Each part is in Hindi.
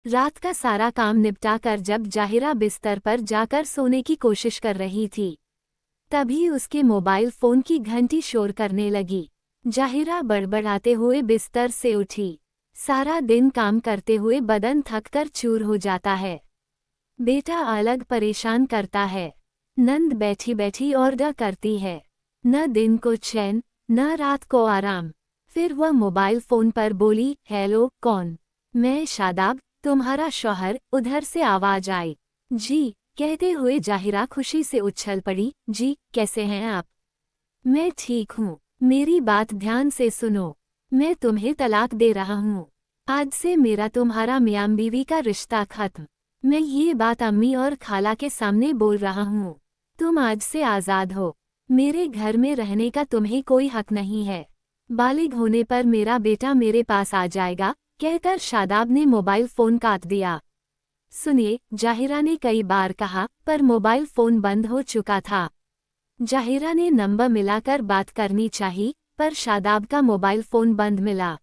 रात का सारा काम निपटा कर जब जाहिरा बिस्तर पर जाकर सोने की कोशिश कर रही थी, तभी उसके मोबाइल फ़ोन की घंटी शोर करने लगी। जाहिरा बड़बड़ाते हुए बिस्तर से उठी। सारा दिन काम करते हुए बदन थककर चूर हो जाता है। बेटा अलग परेशान करता है। नंद बैठी बैठी और करती है। न दिन को चैन, न रात को आराम। फिर वह मोबाइल फ़ोन पर बोली, हेलो, कौन? मैं शादाब, तुम्हारा शौहर। उधर से आवाज आई। जी, कहते हुए जाहिरा खुशी से उछल पड़ी। जी, कैसे हैं आप? मैं ठीक हूँ। मेरी बात ध्यान से सुनो। मैं तुम्हें तलाक दे रहा हूँ। आज से मेरा तुम्हारा मियाँ बीवी का रिश्ता खत्म। मैं ये बात अम्मी और खाला के सामने बोल रहा हूँ। तुम आज से आज़ाद हो। मेरे घर में रहने का तुम्हें कोई हक नहीं है। बालिग होने पर मेरा बेटा मेरे पास आ जाएगा, कहकर शादाब ने मोबाइल फ़ोन काट दिया। सुनिए, जाहिरा ने कई बार कहा, पर मोबाइल फ़ोन बंद हो चुका था। जाहिरा ने नंबर मिलाकर बात करनी चाहिए, पर शादाब का मोबाइल फ़ोन बंद मिला।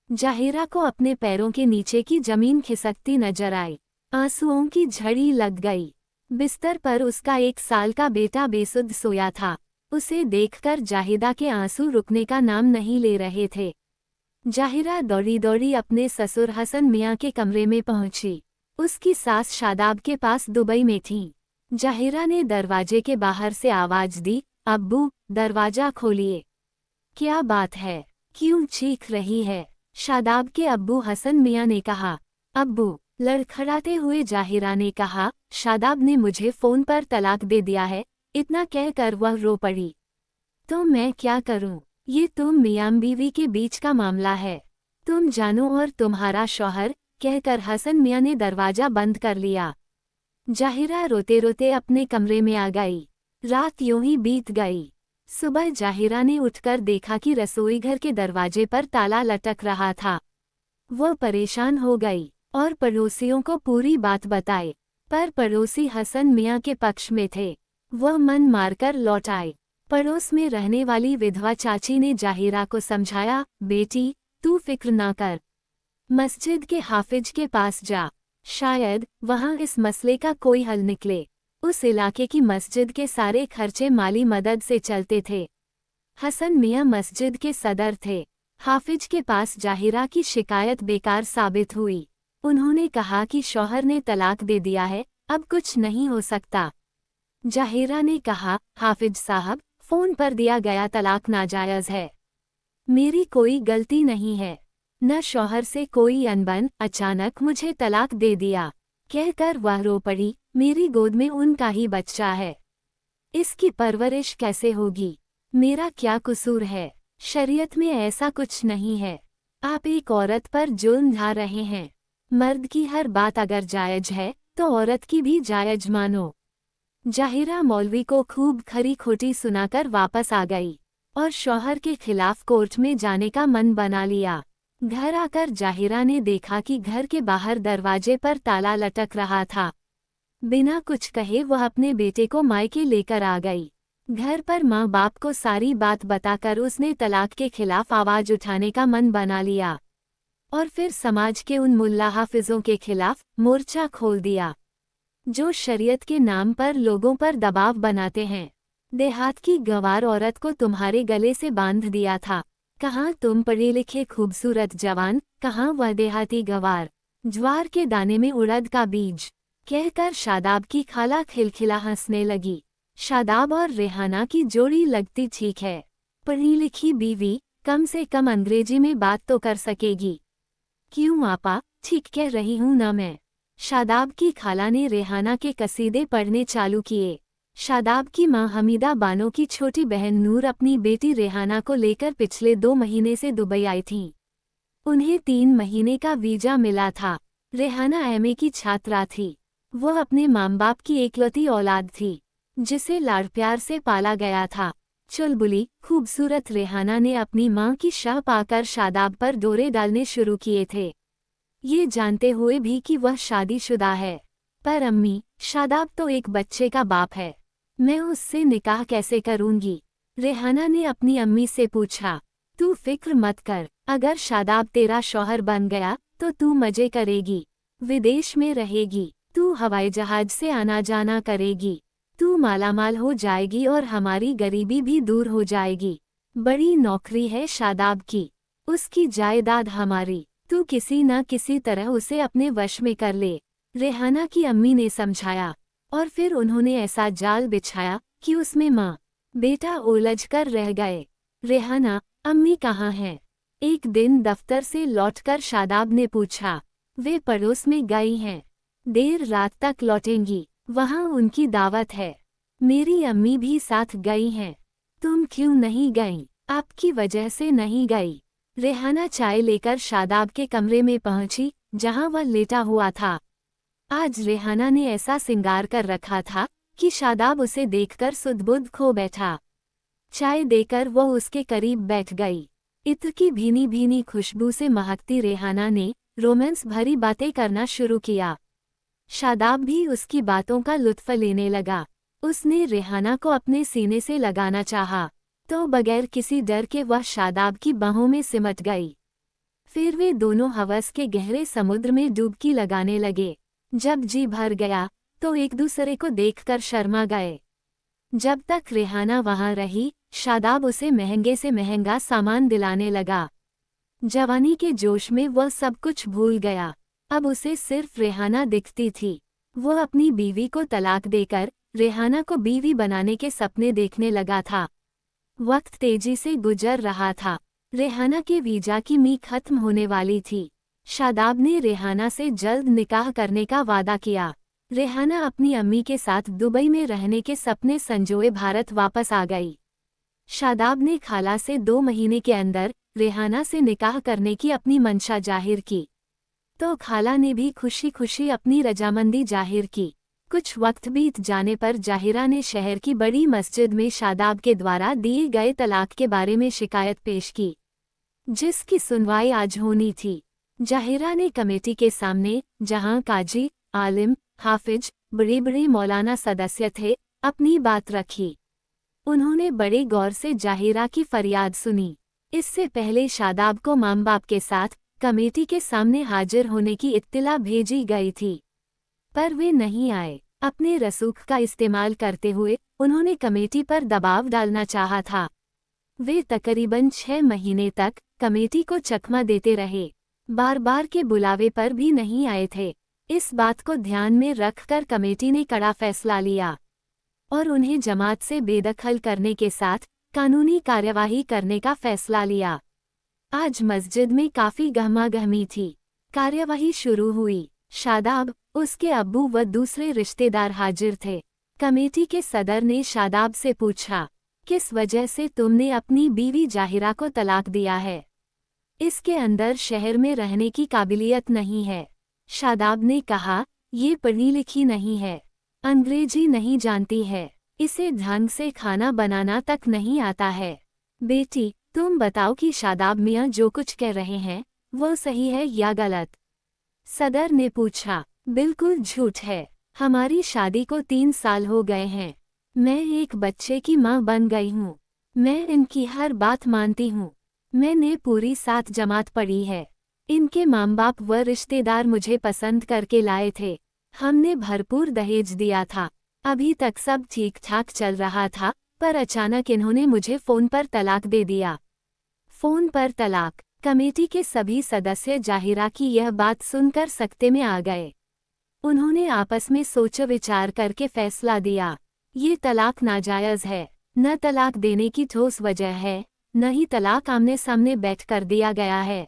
जाहिरा को अपने पैरों के नीचे की जमीन खिसकती नजर आई। आंसुओं की झड़ी लग गई। बिस्तर पर उसका 1 साल का बेटा बेसुध सोया था। उसे देखकर जाहिदा के आंसू रुकने का नाम नहीं ले रहे थे। जाहिरा दौड़ी दौड़ी अपने ससुर हसन मियाँ के कमरे में पहुंची। उसकी सास शादाब के पास दुबई में थी। जाहिरा ने दरवाजे के बाहर से आवाज दी, अब्बू, दरवाजा खोलिए। क्या बात है? क्यों चीख रही है? शादाब के अब्बू हसन मियाँ ने कहा। अब्बू, लड़खड़ाते हुए जाहिरा ने कहा, शादाब ने मुझे फ़ोन पर तलाक दे दिया है। इतना कहकर वह रो पड़ी। तो मैं क्या करूं? ये तुम मियाँ बीवी के बीच का मामला है। तुम जानो और तुम्हारा शौहर, कहकर हसन मियाँ ने दरवाजा बंद कर लिया। जाहिरा रोते रोते अपने कमरे में आ गई। रात यूं ही बीत गई। सुबह जाहिरा ने उठकर देखा कि रसोई घर के दरवाजे पर ताला लटक रहा था। वह परेशान हो गई और पड़ोसियों को पूरी बात बताई, पर पड़ोसी हसन मियाँ के पक्ष में थे। वह मन मारकर लौट आए। पड़ोस में रहने वाली विधवा चाची ने जाहिरा को समझाया, बेटी, तू फिक्र ना कर। मस्जिद के हाफिज के पास जा। शायद वहाँ इस मसले का कोई हल निकले। उस इलाके की मस्जिद के सारे खर्चे माली मदद से चलते थे। हसन मियाँ मस्जिद के सदर थे। हाफिज के पास जाहिरा की शिकायत बेकार साबित हुई। उन्होंने कहा कि शौहर ने तलाक दे दिया है, अब कुछ नहीं हो सकता। जाहिरा ने कहा, हाफिज साहब, फ़ोन पर दिया गया तलाक नाजायज़ है। मेरी कोई गलती नहीं है। न शौहर से कोई अनबन, अचानक मुझे तलाक दे दिया, कहकर वह रो पड़ी। मेरी गोद में उनका ही बच्चा है। इसकी परवरिश कैसे होगी? मेरा क्या कसूर है? शरीयत में ऐसा कुछ नहीं है। आप एक औरत पर जुल्म ढा रहे हैं। मर्द की हर बात अगर जायज़ है, तो औरत की भी जायज़ मानो। जाहिरा मौलवी को खूब खरी खोटी सुनाकर वापस आ गई और शौहर के खिलाफ कोर्ट में जाने का मन बना लिया। घर आकर जाहिरा ने देखा कि घर के बाहर दरवाजे पर ताला लटक रहा था। बिना कुछ कहे वह अपने बेटे को मायके लेकर आ गई। घर पर माँ बाप को सारी बात बताकर उसने तलाक के खिलाफ आवाज उठाने का मन बना लिया और फिर समाज के उन मुल्ला हाफिजों के खिलाफ मोर्चा खोल दिया, जो शरीयत के नाम पर लोगों पर दबाव बनाते हैं। देहात की गंवार औरत को तुम्हारे गले से बांध दिया था। कहाँ तुम पढ़े लिखे खूबसूरत जवान, कहाँ वह देहाती गंवार। ज्वार के दाने में उड़द का बीज, कहकर शादाब की खाला खिलखिला हंसने लगी। शादाब और रेहाना की जोड़ी लगती ठीक है। पढ़ी लिखी बीवी कम से कम अंग्रेजी में बात तो कर सकेगी। क्यों आपा, ठीक कह रही हूँ ना मैं? शादाब की खाला ने रेहाना के कसीदे पढ़ने चालू किए। शादाब की मां हमीदा बानो की छोटी बहन नूर अपनी बेटी रेहाना को लेकर पिछले 2 महीने से दुबई आई थीं। उन्हें 3 महीने का वीजा मिला था। रेहाना एमए की छात्रा थी। वह अपने माँ बाप की एकलौती औलाद थी, जिसे लाड़ प्यार से पाला गया था। चुलबुली खूबसूरत रेहाना ने अपनी मां की शाह पाकर शादाब पर डोरे डालने शुरू किए थे, ये जानते हुए भी कि वह शादीशुदा है। पर अम्मी, शादाब तो एक बच्चे का बाप है, मैं उससे निकाह कैसे करूंगी? रेहाना ने अपनी अम्मी से पूछा। तू फिक्र मत कर, अगर शादाब तेरा शौहर बन गया तो तू मजे करेगी। विदेश में रहेगी, तू हवाई जहाज से आना जाना करेगी, तू मालामाल हो जाएगी और हमारी गरीबी भी दूर हो जाएगी। बड़ी नौकरी है शादाब की, उसकी जायदाद हमारी, तू किसी न किसी तरह उसे अपने वश में कर ले। रेहाना की अम्मी ने समझाया और फिर उन्होंने ऐसा जाल बिछाया कि उसमें माँ बेटा उलझ कर रह गए। रेहाना, अम्मी कहाँ हैं? एक दिन दफ्तर से लौटकर शादाब ने पूछा। वे पड़ोस में गई हैं, देर रात तक लौटेंगी, वहाँ उनकी दावत है। मेरी अम्मी भी साथ गई हैं। तुम क्यों नहीं गईं? आपकी वजह से नहीं गई। रेहाना चाय लेकर शादाब के कमरे में पहुंची, जहां वह लेटा हुआ था। आज रेहाना ने ऐसा सिंगार कर रखा था कि शादाब उसे देखकर सुध-बुध खो बैठा। चाय देकर वह उसके करीब बैठ गई। इत्र की भीनी भीनी खुशबू से महकती रेहाना ने रोमांस भरी बातें करना शुरू किया। शादाब भी उसकी बातों का लुत्फ लेने लगा। उसने रेहाना को अपने सीने से लगाना चाहा, तो बगैर किसी डर के वह शादाब की बाहों में सिमट गई। फिर वे दोनों हवस के गहरे समुद्र में डुबकी लगाने लगे। जब जी भर गया तो एक दूसरे को देखकर शर्मा गए। जब तक रेहाना वहां रही, शादाब उसे महंगे से महंगा सामान दिलाने लगा। जवानी के जोश में वह सब कुछ भूल गया। अब उसे सिर्फ रेहाना दिखती थी। वह अपनी बीवी को तलाक देकर रेहाना को बीवी बनाने के सपने देखने लगा था। वक्त तेजी से गुजर रहा था। रेहाना के वीजा की मी खत्म होने वाली थी। शादाब ने रेहाना से जल्द निकाह करने का वादा किया। रेहाना अपनी अम्मी के साथ दुबई में रहने के सपने संजोए भारत वापस आ गई। शादाब ने खाला से 2 महीने के अंदर रेहाना से निकाह करने की अपनी मंशा जाहिर की, तो खाला ने भी खुशी खुशी अपनी रजामंदी जाहिर की। कुछ वक्त बीत जाने पर जाहिरा ने शहर की बड़ी मस्जिद में शादाब के द्वारा दिए गए तलाक के बारे में शिकायत पेश की, जिसकी सुनवाई आज होनी थी। जाहिरा ने कमेटी के सामने, जहां काजी, आलिम, हाफिज, बड़े बड़े मौलाना सदस्य थे, अपनी बात रखी। उन्होंने बड़े गौर से जाहिरा की फरियाद सुनी। इससे पहले शादाब को मां बाप के साथ कमेटी के सामने हाजिर होने की इत्तिला भेजी गई थी, पर वे नहीं आए। अपने रसूख का इस्तेमाल करते हुए उन्होंने कमेटी पर दबाव डालना चाहा था। वे तकरीबन 6 महीने तक कमेटी को चकमा देते रहे, बार बार के बुलावे पर भी नहीं आए थे। इस बात को ध्यान में रखकर कमेटी ने कड़ा फैसला लिया और उन्हें जमात से बेदखल करने के साथ कानूनी कार्यवाही करने का फैसला लिया। आज मस्जिद में काफी गहमागहमी थी। कार्यवाही शुरू हुई। शादाब, उसके अब्बू व दूसरे रिश्तेदार हाजिर थे। कमेटी के सदर ने शादाब से पूछा, किस वजह से तुमने अपनी बीवी जाहिरा को तलाक दिया है? इसके अंदर शहर में रहने की काबिलियत नहीं है। शादाब ने कहा, ये पढ़ी लिखी नहीं है, अंग्रेजी नहीं जानती है, इसे ढंग से खाना बनाना तक नहीं आता है। बेटी, तुम बताओ कि शादाब मियाँ जो कुछ कह रहे हैं वो सही है या गलत? सदर ने पूछा। बिल्कुल झूठ है। हमारी शादी को 3 साल हो गए हैं। मैं एक बच्चे की माँ बन गई हूँ। मैं इनकी हर बात मानती हूँ। मैंने पूरी 7 जमात पढ़ी है। इनके माँ बाप व रिश्तेदार मुझे पसंद करके लाए थे। हमने भरपूर दहेज दिया था। अभी तक सब ठीक ठाक चल रहा था, पर अचानक इन्होंने मुझे फ़ोन पर तलाक दे दिया। फ़ोन पर तलाक। कमेटी के सभी सदस्य जाहिरा की यह बात सुनकर सकते में आ गए। उन्होंने आपस में सोच विचार करके फैसला दिया, ये तलाक नाजायज़ है। न तलाक देने की ठोस वजह है, न ही तलाक आमने सामने बैठ कर दिया गया है।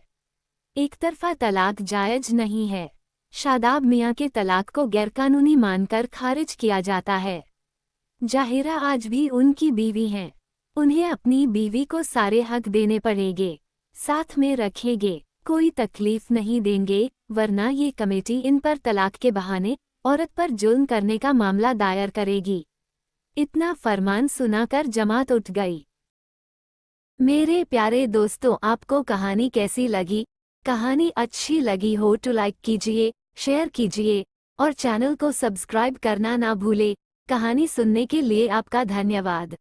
एक तरफा तलाक जायज़ नहीं है। शादाब मियाँ के तलाक को गैरकानूनी मानकर खारिज किया जाता है। जाहिरा आज भी उनकी बीवी हैं। उन्हें अपनी बीवी को सारे हक देने पड़ेंगे, साथ में रखेंगे, कोई तकलीफ नहीं देंगे, वरना ये कमेटी इन पर तलाक के बहाने औरत पर जुल्म करने का मामला दायर करेगी। इतना फरमान सुनाकर जमात उठ गई। मेरे प्यारे दोस्तों, आपको कहानी कैसी लगी? कहानी अच्छी लगी हो तो लाइक कीजिए, शेयर कीजिए और चैनल को सब्सक्राइब करना ना भूले। कहानी सुनने के लिए आपका धन्यवाद।